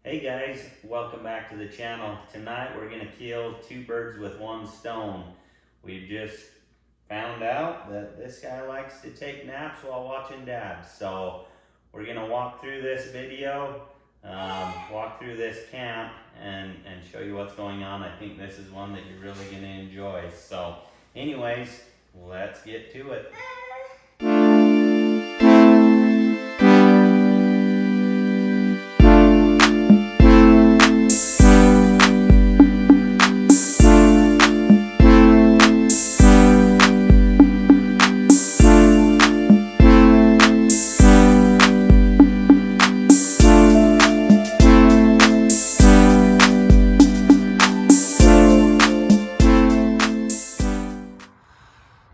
Hey guys, welcome back to the channel. Tonight we're going to kill two birds with one stone. We just found out that this guy likes to take naps while watching Dad. So we're going to walk through this video, walk through this camp and show you what's going on. I think this is one that you're really going to enjoy. So anyways, let's get to it.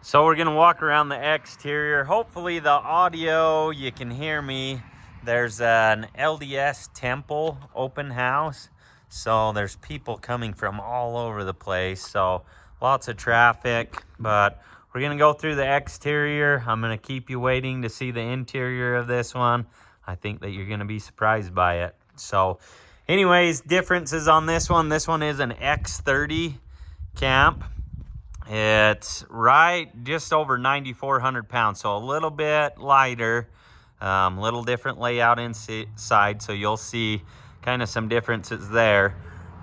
So we're gonna walk around the exterior. Hopefully the audio, you can hear me. There's an LDS temple open house. So there's people coming from all over the place. So lots of traffic, but we're gonna go through the exterior. I'm gonna keep you waiting to see the interior of this one. I think that you're gonna be surprised by it. So anyways, differences on this one. This one is an X30 camp. It's right just over 9,400 pounds, so a little bit lighter, little different layout inside, so you'll see kind of some differences there.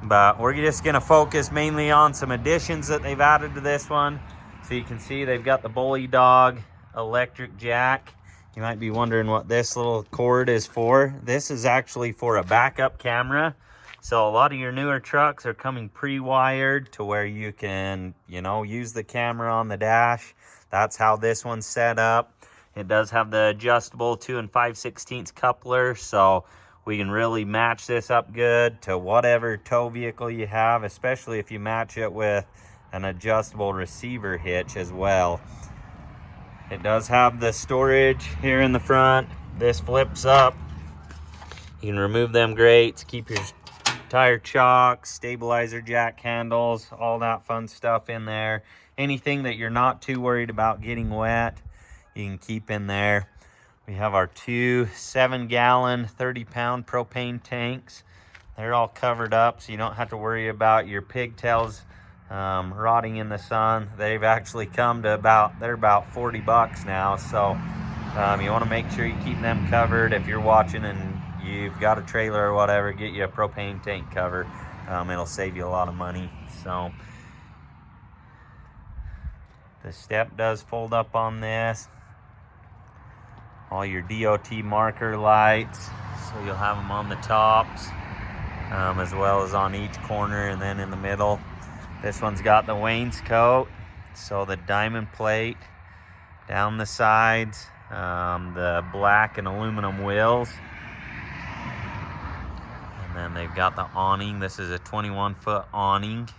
But we're just going to focus mainly on some additions that they've added to this one. So you can see they've got the Bully Dog electric jack. You might be wondering what this little cord is for. This is actually for a backup camera. So a lot of your newer trucks are coming pre-wired to where you can, use the camera on the dash. That's how this one's set up. It does have the adjustable 2 5/16 coupler, so we can really match this up good to whatever tow vehicle you have, especially if you match it with an adjustable receiver hitch as well. It does have the storage here in the front. This flips up. You can remove them grates, keep your tire chocks, stabilizer jack handles, all that fun stuff in there. Anything that you're not too worried about getting wet, you can keep in there. We have our two 7-gallon, 30-pound propane tanks. They're all covered up, so you don't have to worry about your pigtails rotting in the sun. They've actually come to they're about 40 bucks now, so you want to make sure you keep them covered. If you're watching and you've got a trailer or whatever, get you a propane tank cover. It'll save you a lot of money. So the step does fold up on this. All your DOT marker lights, so you'll have them on the tops, as well as on each corner and then in the middle. This one's got the wainscot, so the diamond plate down the sides, the black and aluminum wheels. And then they've got the awning. This is a 21-foot awning.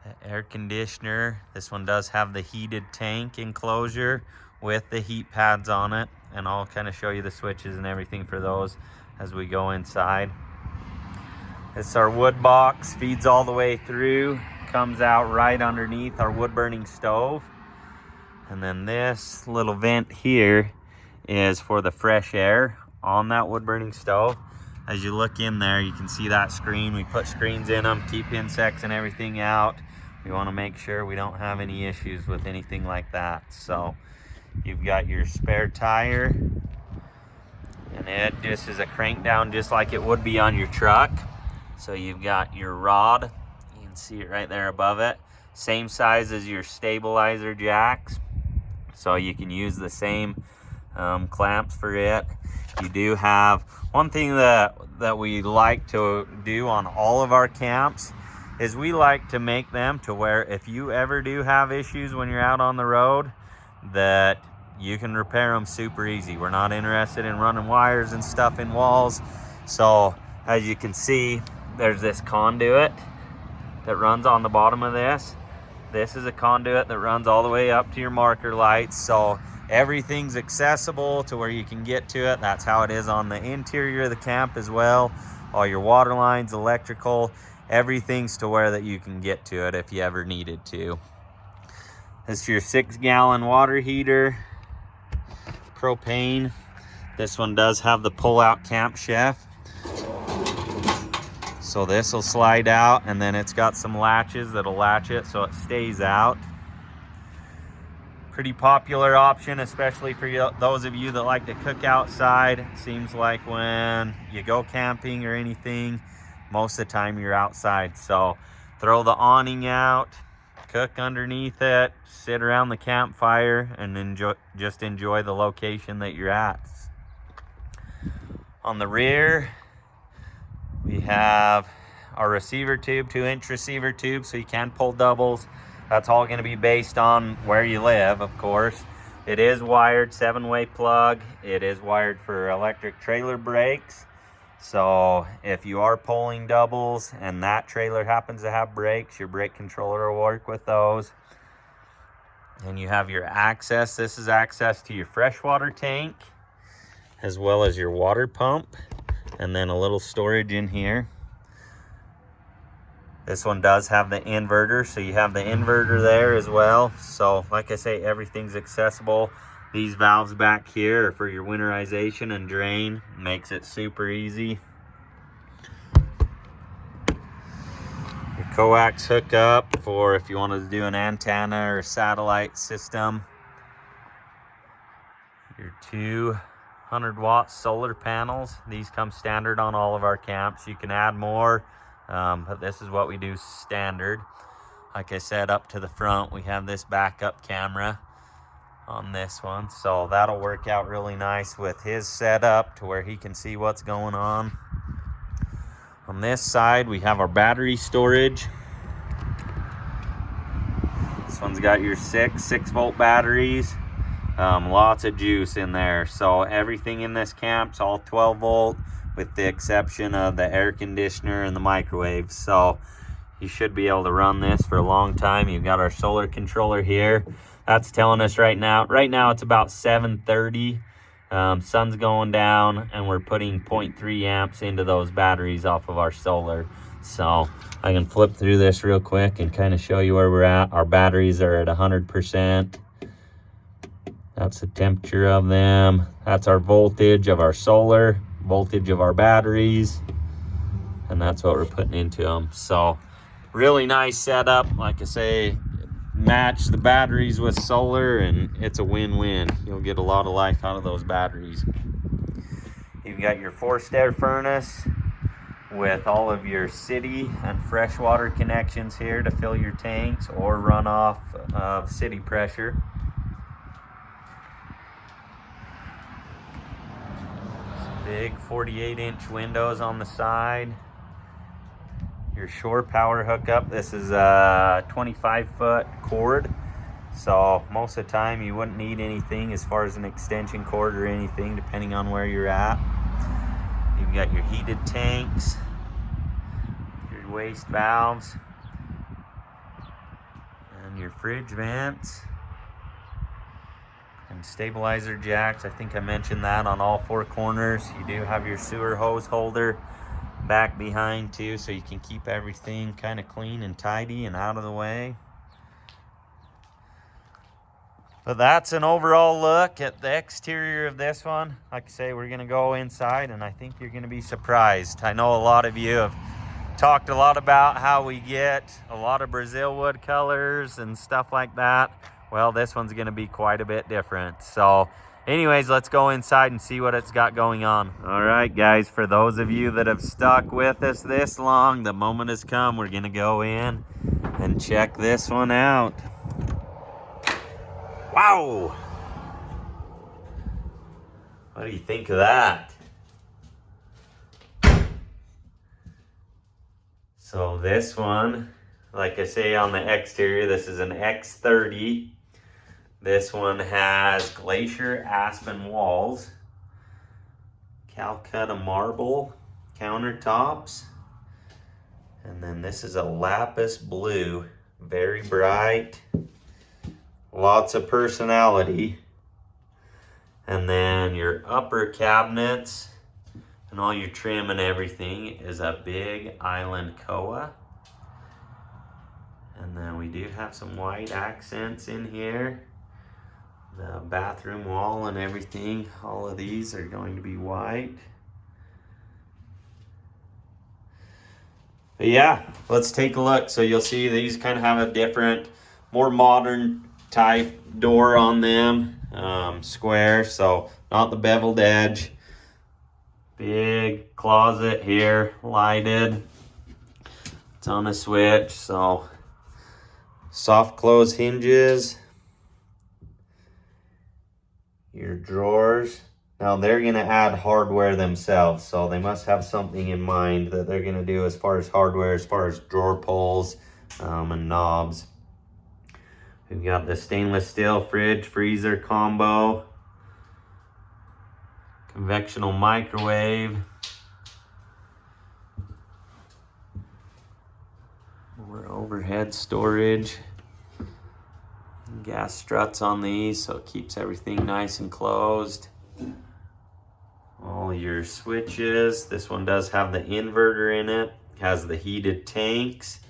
The air conditioner. This one does have the heated tank enclosure with the heat pads on it. And I'll kind of show you the switches and everything for those as we go inside. This is our wood box. Feeds all the way through. Comes out right underneath our wood-burning stove. And then this little vent here is for the fresh air on that wood-burning stove. As you look in there, you can see that screen. We put screens in them, keep insects and everything out. We want to make sure we don't have any issues with anything like that. So you've got your spare tire, and it just is a crank down just like it would be on your truck. So you've got your rod. You can see it right there above it. Same size as your stabilizer jacks. So you can use the same clamps for it. You do have one thing that we like to do on all of our camps is we like to make them to where if you ever do have issues when you're out on the road, that you can repair them super easy. We're not interested in running wires and stuff in walls. So as you can see, there's this conduit that runs on the bottom of this. This is a conduit that runs all the way up to your marker lights. So everything's accessible to where you can get to it. That's how it is on the interior of the camp as well. All your water lines, electrical, everything's to where that you can get to it if you ever needed to. This is your 6-gallon water heater, propane. This one does have the pull-out camp chef. So this will slide out, and then it's got some latches that'll latch it so it stays out. Pretty popular option, especially for those of you that like to cook outside. Seems like when you go camping or anything, most of the time you're outside. So throw the awning out, cook underneath it, sit around the campfire, and enjoy the location that you're at. On the rear, we have our receiver tube, 2-inch receiver tube, so you can pull doubles. That's all going to be based on where you live, of course. It is wired, 7-way plug. It is wired for electric trailer brakes. So if you are pulling doubles and that trailer happens to have brakes, your brake controller will work with those. And you have your access. This is access to your freshwater tank, as well as your water pump, and then a little storage in here. This one does have the inverter, so you have the inverter there as well. So like I say, everything's accessible. These valves back here are for your winterization and drain. Makes it super easy. Your coax hookup for if you wanted to do an antenna or satellite system. Your 200-watt solar panels. These come standard on all of our camps. You can add more. But this is what we do standard. Like I said, up to the front, we have this backup camera on this one. So that'll work out really nice with his setup to where he can see what's going on. On this side, we have our battery storage. This one's got your 6-volt batteries. Lots of juice in there. So everything in this camp's all 12-volt. With the exception of the air conditioner and the microwave. So you should be able to run this for a long time. You've got our solar controller here. That's telling us right now it's about 7:30. Sun's going down, and we're putting 0.3 amps into those batteries off of our solar. So I can flip through this real quick and kind of show you where we're at. Our batteries are at 100%. That's the temperature of them. That's our voltage of our solar, voltage of our batteries, and that's what we're putting into them. So really nice setup. Like I say, match the batteries with solar and it's a win-win. You'll get a lot of life out of those batteries. You've got your forced air furnace with all of your city and freshwater connections here to fill your tanks or run off of city pressure. Big 48-inch windows on the side. Your shore power hookup. This is a 25-foot cord. So most of the time you wouldn't need anything as far as an extension cord or anything, depending on where you're at. You've got your heated tanks, your waste valves, and your fridge vents. And stabilizer jacks, I think I mentioned that on all 4 corners. You do have your sewer hose holder back behind too, so you can keep everything kind of clean and tidy and out of the way. But that's an overall look at the exterior of this one. Like I say, we're gonna go inside and I think you're gonna be surprised. I know a lot of you have talked a lot about how we get a lot of Brazil wood colors and stuff like that. Well, this one's gonna be quite a bit different. So anyways, let's go inside and see what it's got going on. All right, guys, for those of you that have stuck with us this long, the moment has come. We're gonna go in and check this one out. Wow! What do you think of that? So this one, like I say on the exterior, this is an X30. This one has glacier aspen walls, Calcutta marble countertops, and then this is a lapis blue, very bright, lots of personality. And then your upper cabinets and all your trim and everything is a big island koa. And then we do have some white accents in here. The bathroom wall and everything, all of these are going to be white. But yeah, let's take a look. So you'll see these kind of have a different, more modern type door on them. Square, so not the beveled edge. Big closet here, lighted. It's on a switch, so soft close hinges. Your drawers. Now they're gonna add hardware themselves, so they must have something in mind that they're gonna do as far as hardware, as far as drawer pulls and knobs. We've got the stainless steel fridge, freezer combo, convectional microwave, more overhead storage, gas struts on these, so it keeps everything nice and closed. All your switches. This one does have the inverter in it, has the heated tanks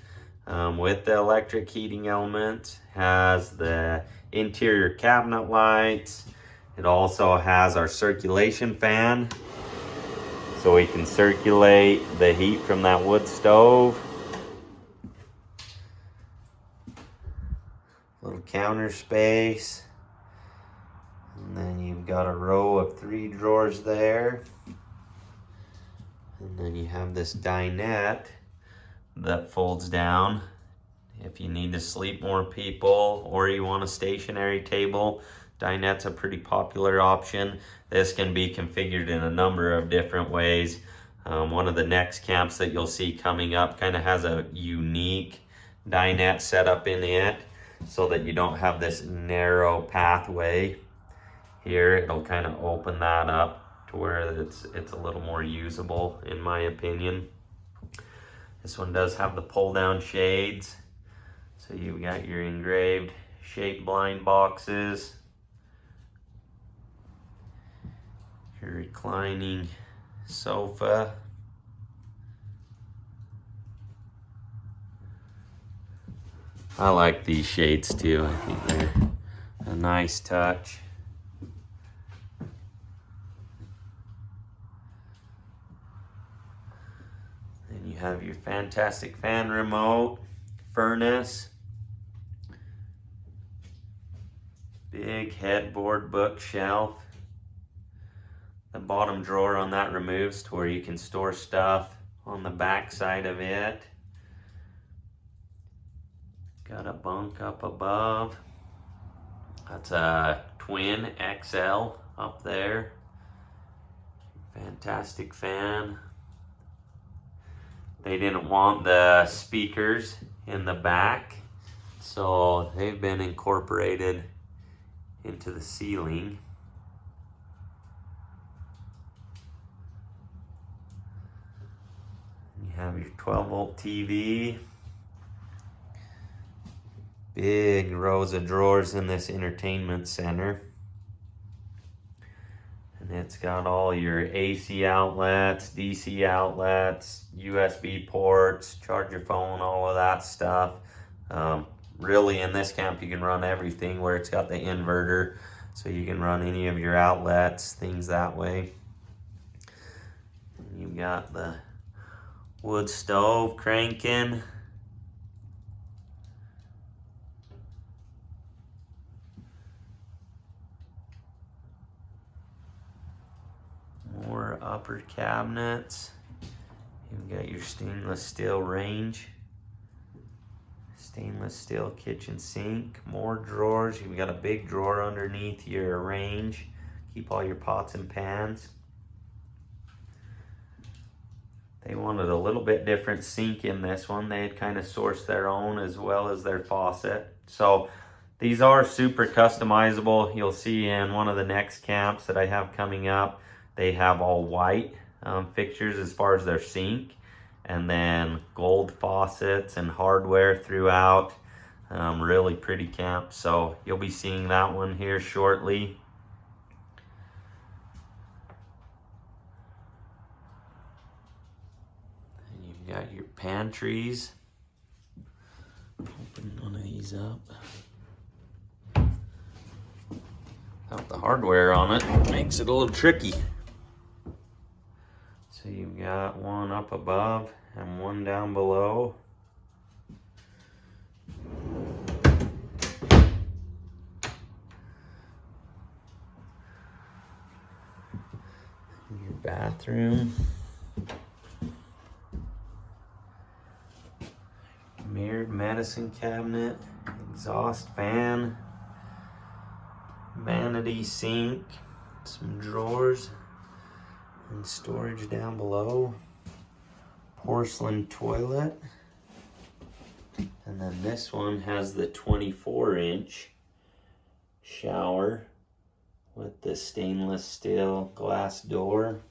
with the electric heating element, has the interior cabinet lights. It also has our circulation fan, so we can circulate the heat from that wood stove. Little counter space. And then you've got a row of 3 drawers there. And then you have this dinette that folds down if you need to sleep more people or you want a stationary table. Dinette's a pretty popular option. This can be configured in a number of different ways. One of the next camps that you'll see coming up kind of has a unique dinette setup in it, so that you don't have this narrow pathway here. It'll kind of open that up to where it's a little more usable, in my opinion. This one does have the pull down shades, so you've got your engraved shape blind boxes, your reclining sofa, I like these shades too. I think they're a nice touch. Then you have your fantastic fan remote, furnace, big headboard bookshelf. The bottom drawer on that removes to where you can store stuff on the back side of it. Got a bunk up above. That's a twin XL up there. Fantastic fan. They didn't want the speakers in the back, so they've been incorporated into the ceiling. You have your 12-volt TV. Big rows of drawers in this entertainment center. And it's got all your AC outlets, DC outlets, USB ports, charge your phone, all of that stuff. Really, in this camp, you can run everything, where it's got the inverter, so you can run any of your outlets, things that way. And you've got the wood stove cranking. More upper cabinets. You've got your stainless steel range. Stainless steel kitchen sink. More drawers. You've got a big drawer underneath your range. Keep all your pots and pans. They wanted a little bit different sink in this one. They had kind of sourced their own as well as their faucet. So these are super customizable. You'll see in one of the next camps that I have coming up, they have all white fixtures as far as their sink, and then gold faucets and hardware throughout. Really pretty camp, so you'll be seeing that one here shortly. And you've got your pantries. Open one of these up. Without the hardware on it, makes it a little tricky. So you've got one up above and one down below. Your bathroom. Mirrored medicine cabinet, exhaust fan, vanity sink, some drawers and storage down below, porcelain toilet, and then this one has the 24-inch shower with the stainless steel glass door.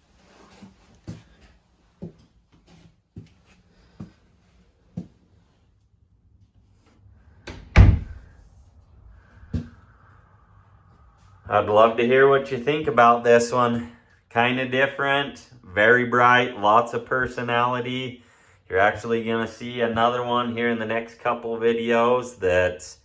I'd love to hear what you think about this one. Kind of different, very bright, lots of personality. You're actually gonna see another one here in the next couple videos that's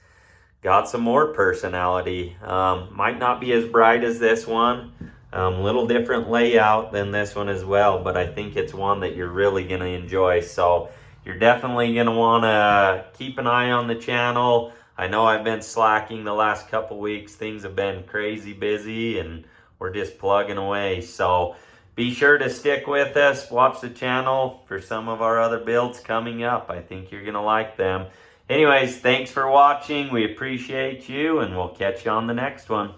got some more personality. Might not be as bright as this one. Little different layout than this one as well, but I think it's one that you're really gonna enjoy. So you're definitely gonna wanna keep an eye on the channel. I know I've been slacking the last couple weeks. Things have been crazy busy and we're just plugging away. So be sure to stick with us. Watch the channel for some of our other builds coming up. I think you're gonna like them. Anyways, thanks for watching. We appreciate you and we'll catch you on the next one.